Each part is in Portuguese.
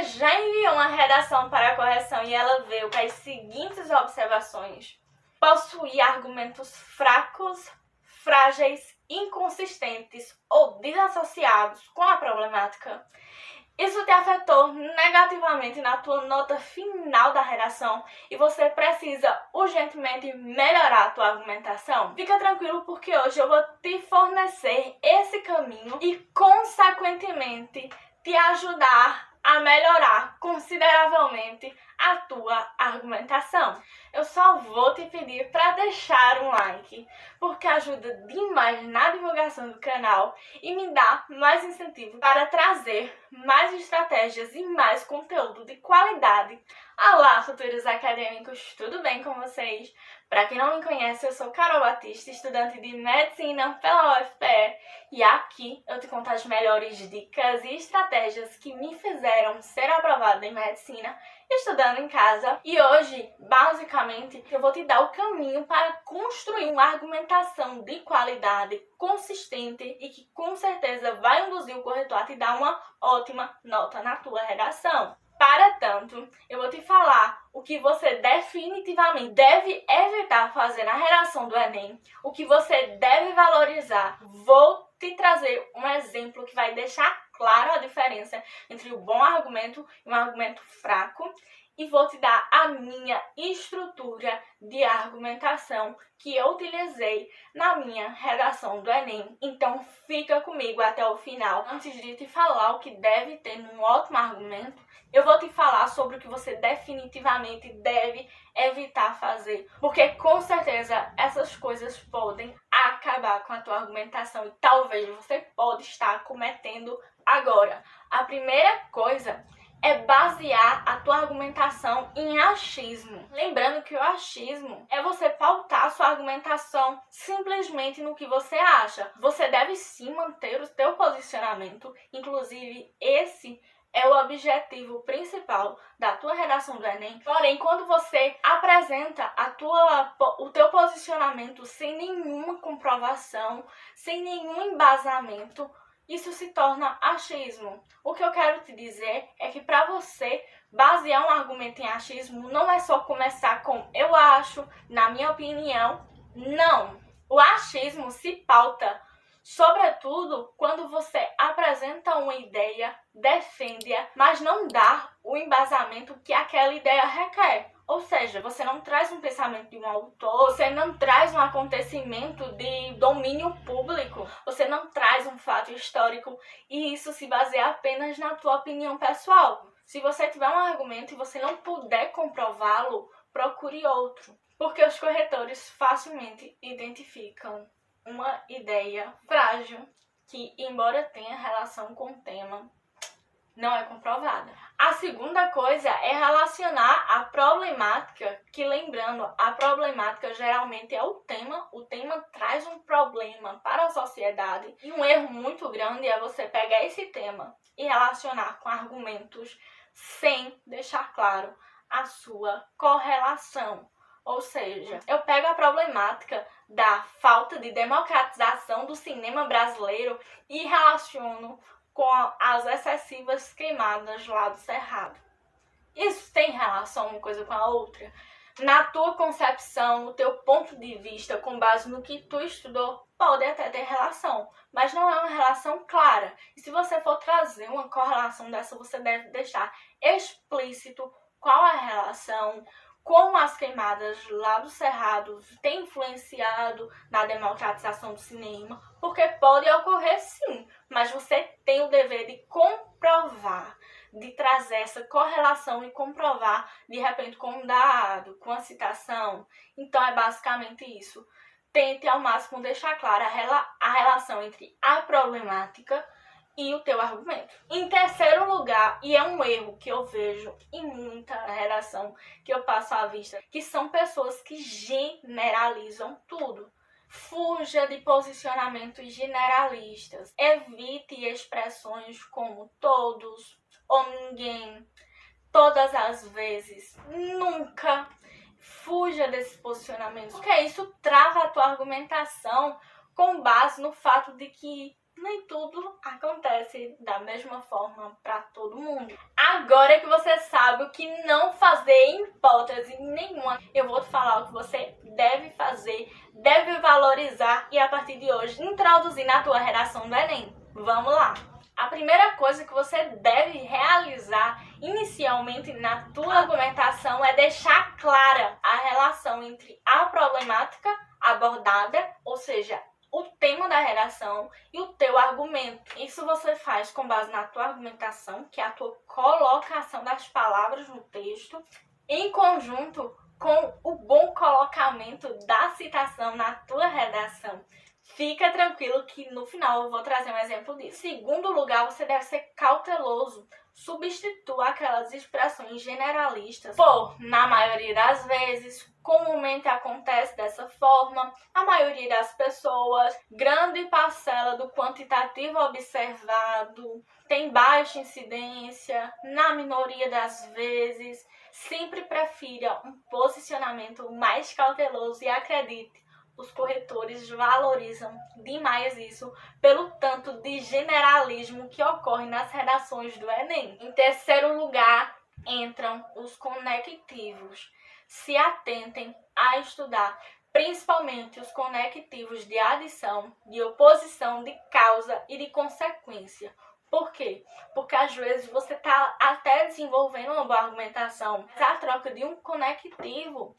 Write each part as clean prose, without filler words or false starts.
já enviou uma redação para a correção e ela veio com as seguintes observações: possui argumentos fracos, frágeis, inconsistentes ou desassociados com a problemática. Isso te afetou negativamente na tua nota final da redação e você precisa urgentemente melhorar a tua argumentação? Fica tranquilo, porque hoje eu vou te fornecer esse caminho e, consequentemente, te ajudar a melhorar consideravelmente a tua argumentação. Eu só vou te pedir para deixar um like, porque ajuda demais na divulgação do canal e me dá mais incentivo para trazer mais estratégias e mais conteúdo de qualidade. Olá, futuros acadêmicos, tudo bem com vocês? Para quem não me conhece, eu sou Carol Batista, estudante de Medicina pela UFPE, e aqui eu te conto as melhores dicas e estratégias que me fizeram ser aprovada em Medicina estudando em casa. E hoje, basicamente, eu vou te dar o caminho para construir uma argumentação de qualidade, consistente e que com certeza vai induzir o corretor a te dar uma ótima nota na tua redação. Para tanto, eu vou te falar o que você definitivamente deve evitar fazer na redação do Enem, o que você deve valorizar. Vou te trazer um exemplo que vai deixar clara a diferença entre o bom argumento e um argumento fraco, e vou te dar a minha estrutura de argumentação que eu utilizei na minha redação do Enem. Então fica comigo até o final. Antes de te falar o que deve ter num ótimo argumento, eu vou te falar sobre o que você definitivamente deve evitar fazer, porque com certeza essas coisas podem acabar com a tua argumentação e talvez você pode estar cometendo agora. A primeira coisa é basear a tua argumentação em achismo. Lembrando que o achismo é você pautar a sua argumentação simplesmente no que você acha. Você deve sim manter o teu posicionamento, inclusive esse é o objetivo principal da tua redação do Enem. Porém, quando você apresenta o teu posicionamento sem nenhuma comprovação, sem nenhum embasamento, isso se torna achismo. O que eu quero te dizer é que para você basear um argumento em achismo, não é só começar com eu acho, na minha opinião. Não! O achismo se pauta, sobretudo, quando você apresenta uma ideia, defende-a, mas não dá o embasamento que aquela ideia requer. Ou seja, você não traz um pensamento de um autor, você não traz um acontecimento de domínio público, você não traz um fato histórico, e isso se baseia apenas na tua opinião pessoal. Se você tiver um argumento e você não puder comprová-lo, procure outro, porque os corretores facilmente identificam uma ideia frágil que, embora tenha relação com o tema, não é comprovada. A segunda coisa é relacionar a problemática, que, lembrando, a problemática geralmente é o tema traz um problema para a sociedade, e um erro muito grande é você pegar esse tema e relacionar com argumentos sem deixar claro a sua correlação. Ou seja, eu pego a problemática da falta de democratização do cinema brasileiro e relaciono com as excessivas queimadas lá do Cerrado. Isso tem relação uma coisa com a outra? Na tua concepção, no teu ponto de vista, com base no que tu estudou, pode até ter relação, mas não é uma relação clara. E se você for trazer uma correlação dessa, você deve deixar explícito qual é a relação, como as queimadas lá do Cerrado têm influenciado na democratização do cinema, porque pode ocorrer sim, mas você tem o dever de comprovar, de trazer essa correlação e comprovar, de repente, com um dado, com a citação. Então é basicamente isso. Tente ao máximo deixar clara a relação entre a problemática e o teu argumento. Em terceiro lugar, e é um erro que eu vejo em muita redação que eu passo à vista, que são pessoas que generalizam tudo. Fuja de posicionamentos generalistas. Evite expressões como todos ou ninguém, todas as vezes, nunca. Fuja desses posicionamentos, porque isso trava a tua argumentação com base no fato de que nem tudo acontece da mesma forma para todo mundo. Agora que você sabe o que não fazer em hipótese nenhuma, eu vou te falar o que você deve fazer, deve valorizar e a partir de hoje introduzir na tua redação do Enem. Vamos lá! A primeira coisa que você deve realizar inicialmente na tua argumentação é deixar clara a relação entre a problemática abordada, ou seja, o tema da redação e o teu argumento. Isso você faz com base na tua argumentação, que é a tua colocação das palavras no texto, em conjunto com o bom colocamento da citação na tua redação. Fica tranquilo que no final eu vou trazer um exemplo disso. Em segundo lugar, você deve ser cauteloso. Substitua aquelas expressões generalistas por, na maioria das vezes, comumente acontece dessa forma, a maioria das pessoas, grande parcela do quantitativo observado, tem baixa incidência, na minoria das vezes, sempre prefira um posicionamento mais cauteloso e acredite, os corretores valorizam demais isso pelo tanto de generalismo que ocorre nas redações do Enem. Em terceiro lugar, entram os conectivos. Se atentem a estudar principalmente os conectivos de adição, de oposição, de causa e de consequência. Por quê? Porque às vezes você está até desenvolvendo uma boa argumentação, mas a troca de um conectivo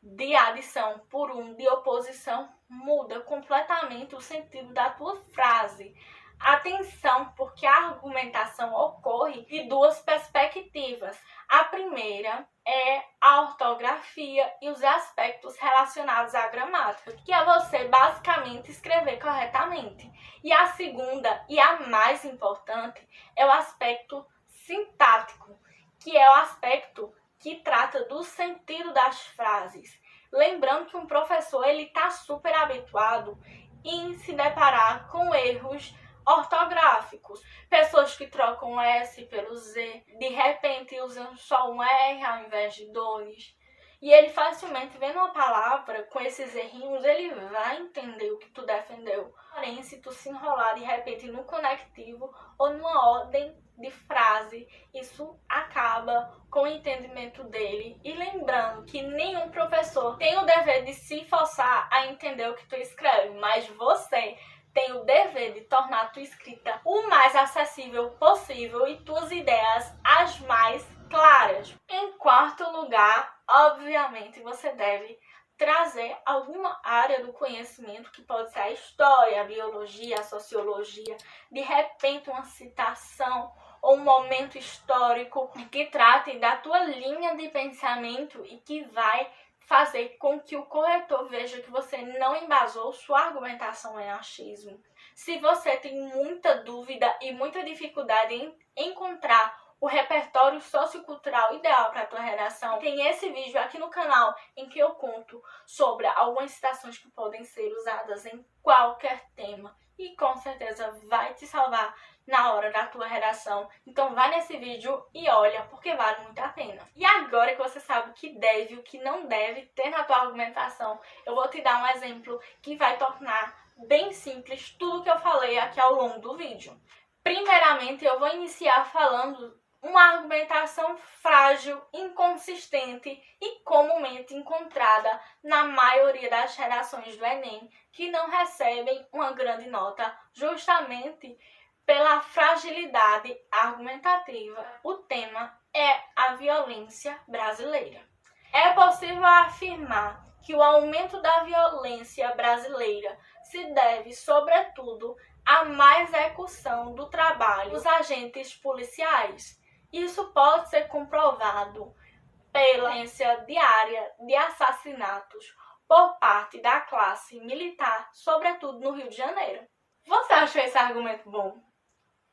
de adição por um de oposição muda completamente o sentido da tua frase. Atenção, porque a argumentação ocorre de duas perspectivas. A primeira é a ortografia e os aspectos relacionados à gramática, que é você basicamente escrever corretamente. E a segunda, e a mais importante, é o aspecto sintático, que é o aspecto que trata do sentido das frases. Lembrando que um professor ele está super habituado em se deparar com erros ortográficos. Pessoas que trocam S pelo Z, de repente usam só um R ao invés de dois. E ele facilmente, vendo uma palavra com esses errinhos, ele vai entender o que tu defendeu. Porém, se tu se enrolar de repente no conectivo ou numa ordem de frase, isso acaba com o entendimento dele. E lembrando que nenhum professor tem o dever de se forçar a entender o que tu escreve, mas você tem o dever de tornar a tua escrita o mais acessível possível e tuas ideias as mais claras. Em quarto lugar, obviamente, você deve trazer alguma área do conhecimento que pode ser a história, a biologia, a sociologia, de repente uma citação ou um momento histórico que trate da tua linha de pensamento e que vai fazer com que o corretor veja que você não embasou sua argumentação em achismo. Se você tem muita dúvida e muita dificuldade em encontrar o repertório sociocultural ideal para a tua redação, tem esse vídeo aqui no canal em que eu conto sobre algumas citações que podem ser usadas em qualquer tema e com certeza vai te salvar na hora da tua redação. Então vai nesse vídeo e olha, porque vale muito a pena. E agora que você sabe o que deve e o que não deve ter na tua argumentação, eu vou te dar um exemplo que vai tornar bem simples tudo que eu falei aqui ao longo do vídeo. Primeiramente, eu vou iniciar falando uma argumentação frágil, inconsistente e comumente encontrada na maioria das redações do Enem, que não recebem uma grande nota justamente pela fragilidade argumentativa. O tema é a violência brasileira. É possível afirmar que o aumento da violência brasileira se deve, sobretudo, à má execução do trabalho dos agentes policiais. Isso pode ser comprovado pela ocorrência diária de assassinatos por parte da classe militar, sobretudo no Rio de Janeiro. Você achou esse argumento bom?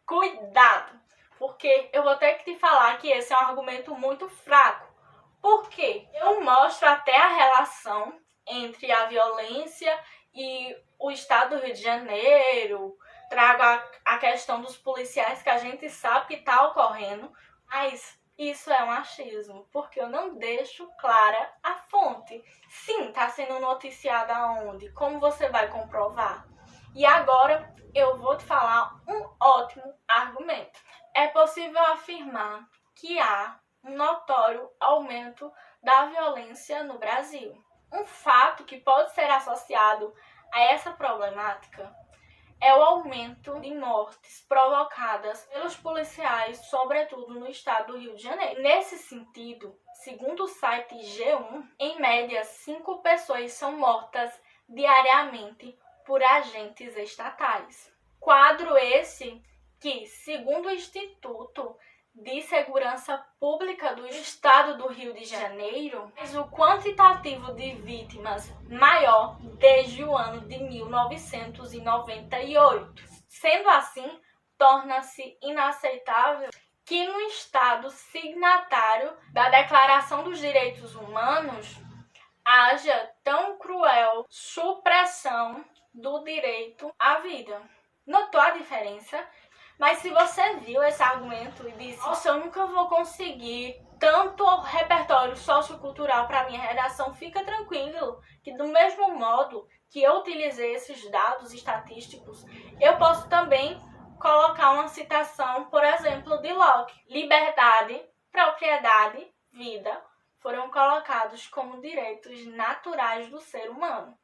Cuidado, porque eu vou ter que te falar que esse é um argumento muito fraco. Por quê? Eu mostro até a relação entre a violência e o estado do Rio de Janeiro, trago a questão dos policiais que a gente sabe que está ocorrendo, mas isso é um achismo, porque eu não deixo clara a fonte. Sim, está sendo noticiado aonde? Como você vai comprovar? E agora eu vou te falar um ótimo argumento. É possível afirmar que há um notório aumento da violência no Brasil. Um fato que pode ser associado a essa problemática é o aumento de mortes provocadas pelos policiais, sobretudo no estado do Rio de Janeiro. Nesse sentido, segundo o site G1, em média 5 pessoas são mortas diariamente por agentes estatais. Quadro esse que, segundo o Instituto de Segurança Pública do Estado do Rio de Janeiro, é o quantitativo de vítimas maior desde o ano de 1998. Sendo assim, torna-se inaceitável que no Estado signatário da Declaração dos Direitos Humanos haja tão cruel supressão do direito à vida. Notou a diferença? Mas se você viu esse argumento e disse: nossa, eu nunca vou conseguir tanto repertório sociocultural para minha redação, fica tranquilo, que do mesmo modo que eu utilizei esses dados estatísticos, eu posso também colocar uma citação, por exemplo, de Locke. Liberdade, propriedade, vida foram colocados como direitos naturais do ser humano.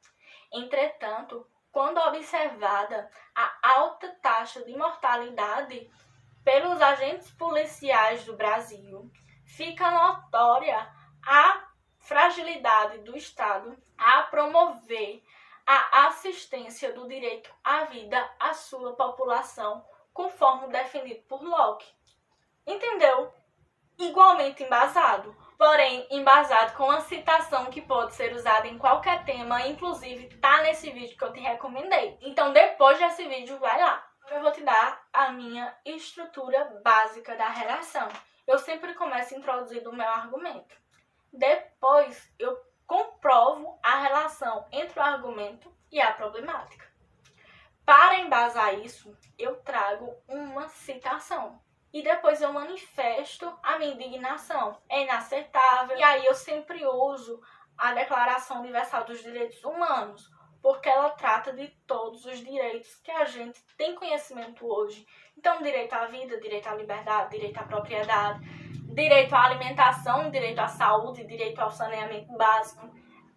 Entretanto, quando observada a alta taxa de mortalidade pelos agentes policiais do Brasil, fica notória a fragilidade do Estado a promover a assistência do direito à vida à sua população, conforme definido por Locke. Entendeu? Igualmente embasado, porém embasado com uma citação que pode ser usada em qualquer tema, inclusive tá nesse vídeo que eu te recomendei. Então depois desse vídeo, vai lá. Eu vou te dar a minha estrutura básica da redação. Eu sempre começo introduzindo o meu argumento. Depois eu comprovo a relação entre o argumento e a problemática. Para embasar isso, eu trago uma citação. E depois eu manifesto a minha indignação. É inaceitável. E aí eu sempre uso a Declaração Universal dos Direitos Humanos, porque ela trata de todos os direitos que a gente tem conhecimento hoje. Então, direito à vida, direito à liberdade, direito à propriedade, direito à alimentação, direito à saúde, direito ao saneamento básico.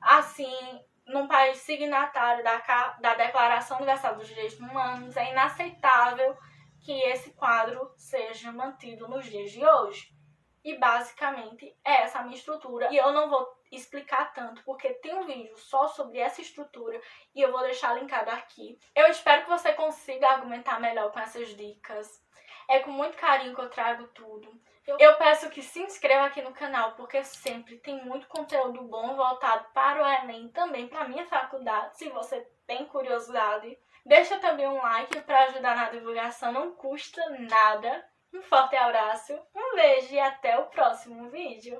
Assim, num país signatário da Declaração Universal dos Direitos Humanos, é inaceitável que esse quadro seja mantido nos dias de hoje. E basicamente é essa a minha estrutura. E eu não vou explicar tanto, porque tem um vídeo só sobre essa estrutura e eu vou deixar linkado aqui. Eu espero que você consiga argumentar melhor com essas dicas. É com muito carinho que eu trago tudo. Eu peço que se inscreva aqui no canal, porque sempre tem muito conteúdo bom voltado para o Enem, também para a minha faculdade, se você tem curiosidade. Deixa também um like para ajudar na divulgação, não custa nada. Um forte abraço, um beijo e até o próximo vídeo.